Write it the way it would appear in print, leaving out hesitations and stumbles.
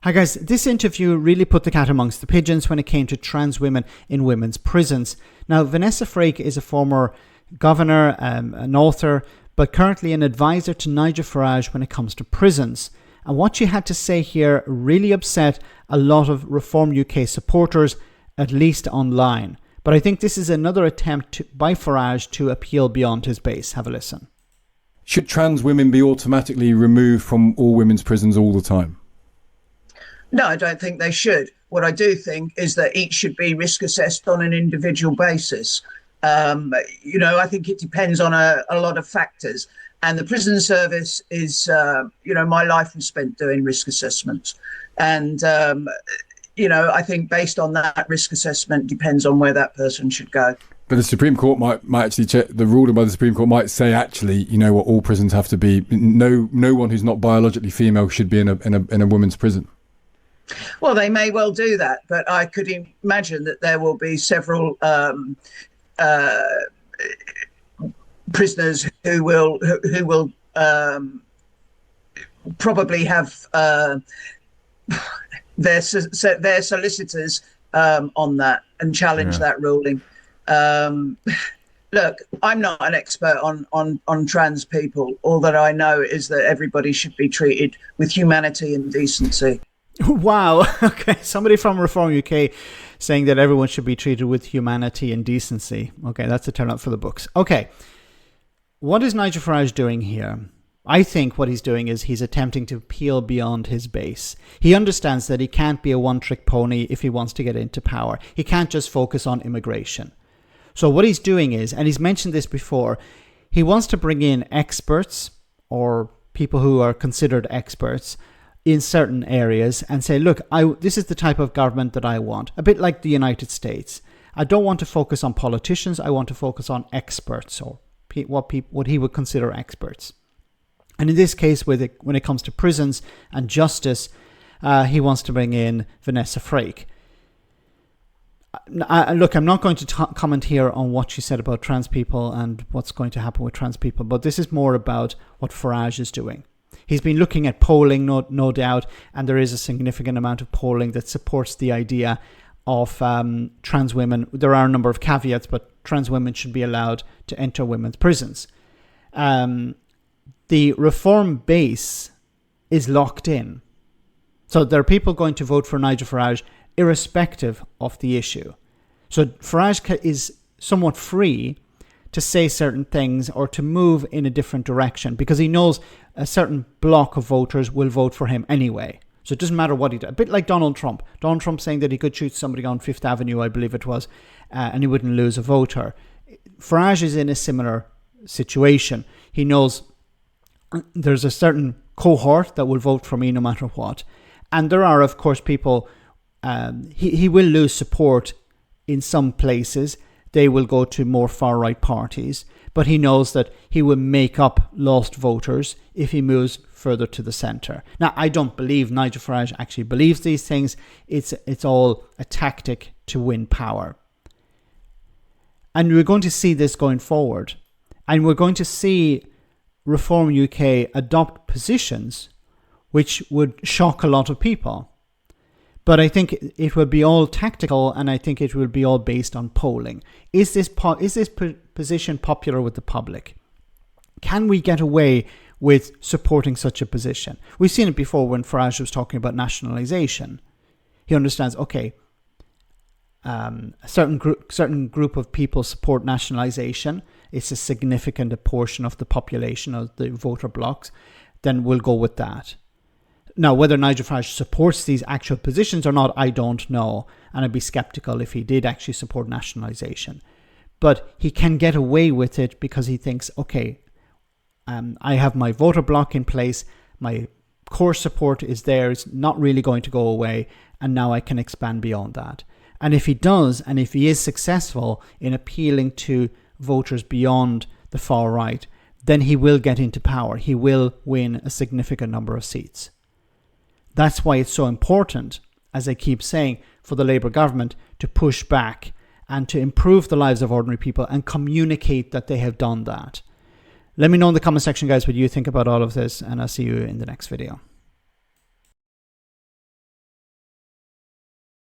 Hi guys, this interview really put the cat amongst the pigeons when it came to trans women in women's prisons. Now, Vanessa Frake is a former governor, an author, but currently an advisor to Nigel Farage when it comes to prisons. And what she had to say here really upset a lot of Reform UK supporters, at least online. But I think this is another attempt by Farage to appeal beyond his base. Have a listen. Should trans women be automatically removed from all women's prisons all the time? No, I don't think they should. What I do think is that each should be risk assessed on an individual basis. I think it depends on a lot of factors. And the prison service is, my life was spent doing risk assessments. And, I think based on that risk assessment depends on where that person should go. But the Supreme Court might actually check, the ruling by the Supreme Court might say, actually, what all prisons have to be. No one who's not biologically female should be in a women's prison. Well, they may well do that, but I could imagine that there will be several prisoners who will probably have their solicitors on that and challenge that ruling. Look, I'm not an expert on trans people. All that I know is that everybody should be treated with humanity and decency. Wow. Okay. Somebody from Reform UK saying that everyone should be treated with humanity and decency. Okay. That's a turn up for the books. Okay. What is Nigel Farage doing here? I think what he's doing is he's attempting to peel beyond his base. He understands that he can't be a one-trick pony if he wants to get into power. He can't just focus on immigration. So what he's doing is, and he's mentioned this before, he wants to bring in experts or people who are considered experts in certain areas and say, look, this is the type of government that I want. A bit like the United States. I don't want to focus on politicians. I want to focus on experts, or what he would consider experts. And in this case, when it comes to prisons and justice, he wants to bring in Vanessa Frake. Look, I'm not going to comment here on what she said about trans people and what's going to happen with trans people, but this is more about what Farage is doing. He's been looking at polling, no doubt, and there is a significant amount of polling that supports the idea of trans women. There are a number of caveats, but trans women should be allowed to enter women's prisons. The reform base is locked in. So there are people going to vote for Nigel Farage irrespective of the issue. So Farage is somewhat free to say certain things or to move in a different direction because he knows a certain block of voters will vote for him anyway. So it doesn't matter what he does. A bit like Donald Trump. Donald Trump saying that he could shoot somebody on Fifth Avenue, I believe it was, and he wouldn't lose a voter. Farage is in a similar situation. He knows there's a certain cohort that will vote for me no matter what. And there are, of course, people, he will lose support in some places. They will go to more far-right parties. But he knows that he will make up lost voters if he moves further to the centre. Now, I don't believe Nigel Farage actually believes these things. It's all a tactic to win power. And we're going to see this going forward. And we're going to see Reform UK adopt positions which would shock a lot of people. But I think it will be all tactical, and I think it will be all based on polling. Is this position popular with the public? Can we get away with supporting such a position? We've seen it before when Farage was talking about nationalisation. He understands, okay, a certain group of people support nationalisation. It's a significant portion of the population of the voter blocks. Then we'll go with that. Now, whether Nigel Farage supports these actual positions or not, I don't know. And I'd be skeptical if he did actually support nationalisation. But he can get away with it because he thinks, okay, I have my voter block in place. My core support is there. It's not really going to go away. And now I can expand beyond that. And if he does, and if he is successful in appealing to voters beyond the far right, then he will get into power. He will win a significant number of seats. That's why it's so important, as I keep saying, for the Labour government to push back and to improve the lives of ordinary people and communicate that they have done that. Let me know in the comment section, guys, what you think about all of this, and I'll see you in the next video.